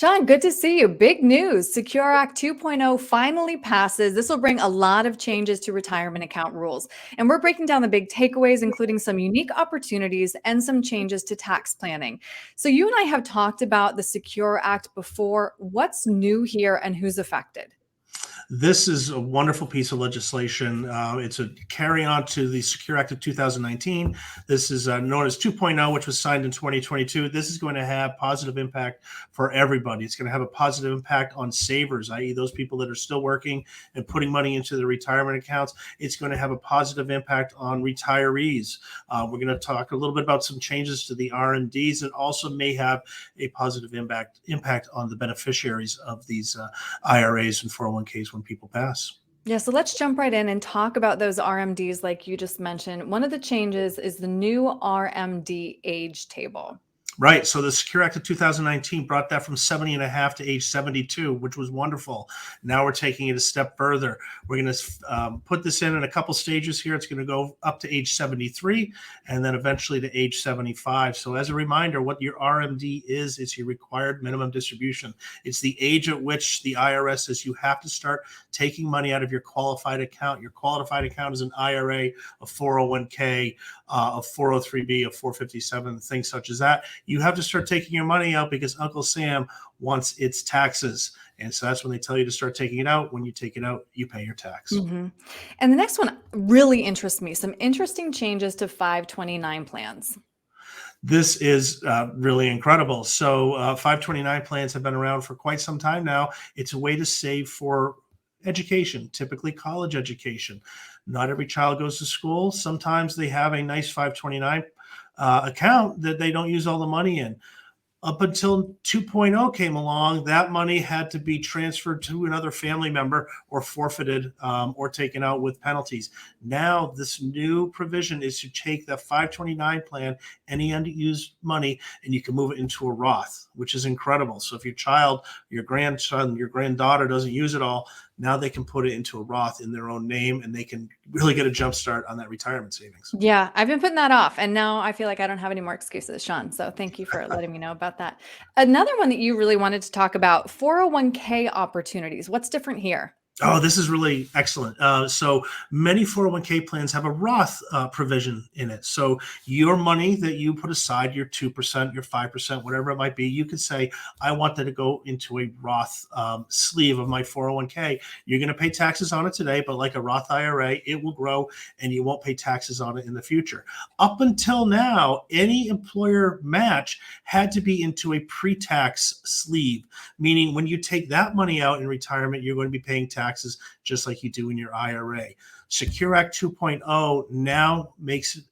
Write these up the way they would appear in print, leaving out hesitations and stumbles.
Sean, good to see you. Big news. Secure Act 2.0 finally passes. This will bring a lot of changes to retirement account rules. And we're breaking down the big takeaways, including some unique opportunities and some changes to tax planning. So you and I have talked about the Secure Act before. What's new here and who's affected? This is a wonderful piece of legislation. It's a carry on to the Secure Act of 2019. This is known as 2.0, which was signed in 2022. This is going to have positive impact for everybody. It's going to have a positive impact on savers, i.e. those people that are still working and putting money into their retirement accounts. It's going to have a positive impact on retirees. We're going to talk a little bit about some changes to the RMDs, and also may have a positive impact on the beneficiaries of these IRAs and 401ks when people pass. Yeah, so let's jump right in and talk about those RMDs like you just mentioned. One of the changes is the new RMD age table. Right. So the Secure Act of 2019 brought that from 70 and a half to age 72, which was wonderful. Now we're taking it a step further. We're going to put this in a couple stages here. It's going to go up to age 73 and then eventually to age 75. So as a reminder, what your RMD is, it's your required minimum distribution. It's the age at which the IRS says you have to start taking money out of your qualified account. Your qualified account is an IRA, a 401k, a 403b, a 457, things such as that. You have to start taking your money out because Uncle Sam wants its taxes. And so that's when they tell you to start taking it out. When you take it out, you pay your tax. Mm-hmm. And the next one really interests me. Some interesting changes to 529 plans. This is really incredible. So 529 plans have been around for quite some time now. It's a way to save for education, typically college education. Not every child goes to school. Sometimes they have a nice 529 account that they don't use all the money in. Up until 2.0 came along, that money had to be transferred to another family member or forfeited or taken out with penalties. Now, this new provision is to take that 529 plan, any unused money, and you can move it into a Roth, which is incredible. So if your child, your grandson, your granddaughter doesn't use it all, now they can put it into a Roth in their own name, and they can really get a jump start on that retirement savings. Yeah, I've been putting that off, and now I feel like I don't have any more excuses, Sean. So thank you for letting me know about that. Another one that you really wanted to talk about, 401k opportunities. What's different here? Oh, this is really excellent. So many 401k plans have a Roth provision in it. So your money that you put aside, your 2%, your 5%, whatever it might be, you could say, I want that to go into a Roth sleeve of my 401k. You're going to pay taxes on it today, but like a Roth IRA, it will grow and you won't pay taxes on it in the future. Up until now, any employer match had to be into a pre-tax sleeve, meaning when you take that money out in retirement, you're going to be paying taxes just like you do in your IRA. Secure Act 2.0 now makes it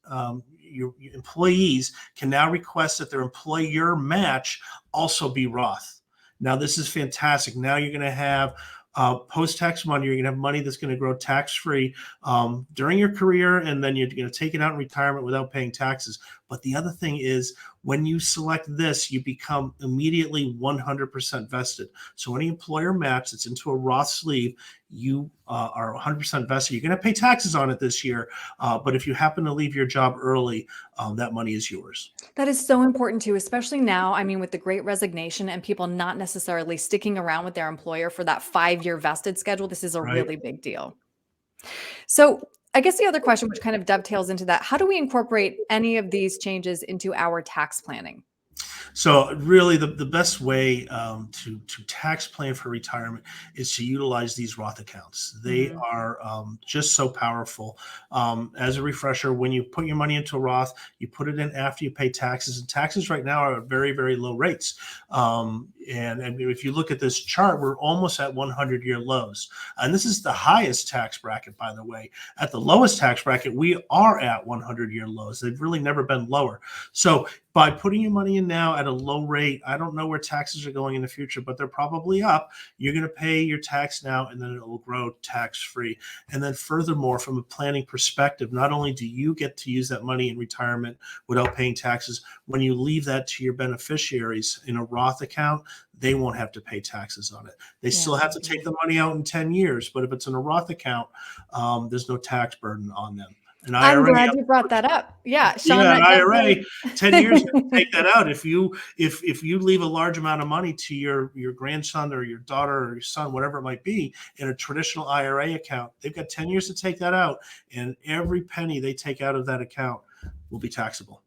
your employees can now request that their employer match also be Roth. Now, this is fantastic. Now you're going to have post-tax money. You're going to have money that's going to grow tax-free during your career, and then you're going to take it out in retirement without paying taxes. But the other thing is, when you select this, you become immediately 100% vested. So any employer match that's into a Roth sleeve, you are 100% vested. You're going to pay taxes on it this year, but if you happen to leave your job early, that money is yours. That is so important too, especially now. I mean, with the Great Resignation and people not necessarily sticking around with their employer for that 5-year vested schedule, this is a Right. really big deal. So I guess the other question, which kind of dovetails into that, how do we incorporate any of these changes into our tax planning? So really the best way to tax plan for retirement is to utilize these Roth accounts. They are just so powerful. As a refresher, when you put your money into a Roth, you put it in after you pay taxes, and taxes right now are at very, very low rates. And if you look at this chart, we're almost at 100-year lows. And this is the highest tax bracket, by the way. At the lowest tax bracket, we are at 100-year lows. They've really never been lower. So by putting your money in now at a low rate, I don't know where taxes are going in the future, but they're probably up. You're going to pay your tax now, and then it will grow tax-free. And then furthermore, from a planning perspective, not only do you get to use that money in retirement without paying taxes, when you leave that to your beneficiaries in a Roth account, they won't have to pay taxes on it. They still have to take the money out in 10 years, but if it's in a Roth account, there's no tax burden on them. An I'm IRA, glad you brought that up. Yeah, Sean, yeah, an that IRA, definitely 10 years you can take that out. If you leave a large amount of money to your grandson or your daughter or your son, whatever it might be, in a traditional IRA account, they've got 10 years to take that out, and every penny they take out of that account will be taxable.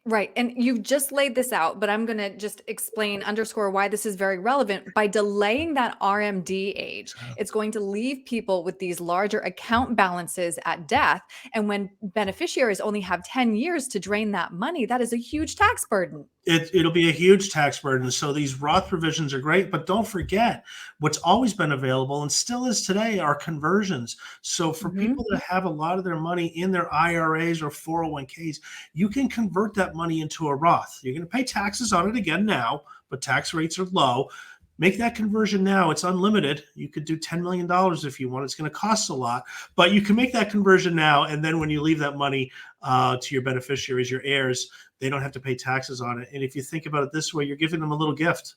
Right. And you've just laid this out, but I'm going to just explain, underscore why this is very relevant. By delaying that RMD age, it's going to leave people with these larger account balances at death. And when beneficiaries only have 10 years to drain that money, that is a huge tax burden. It'll be a huge tax burden. So these Roth provisions are great, but don't forget what's always been available and still is today are conversions. So for people that have a lot of their money in their IRAs or 401ks, you can convert that money into a Roth. You're going to pay taxes on it again now, but tax rates are low. Make that conversion now. It's unlimited. You could do $10 million if you want. It's going to cost a lot, but you can make that conversion now. And then when you leave that money to your beneficiaries, your heirs, they don't have to pay taxes on it. And if you think about it this way, you're giving them a little gift.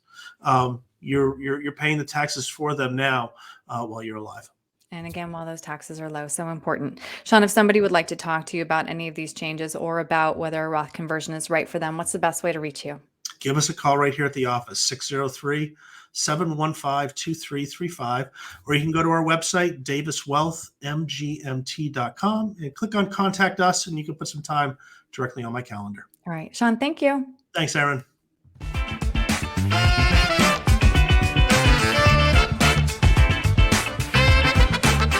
You're paying the taxes for them now while you're alive. And again, while those taxes are low, so important. Sean, if somebody would like to talk to you about any of these changes or about whether a Roth conversion is right for them, what's the best way to reach you? Give us a call right here at the office, 603-715-2335, or you can go to our website, daviswealthmgmt.com, and click on Contact Us, and you can put some time directly on my calendar. All right. Sean, thank you. Thanks, Erin.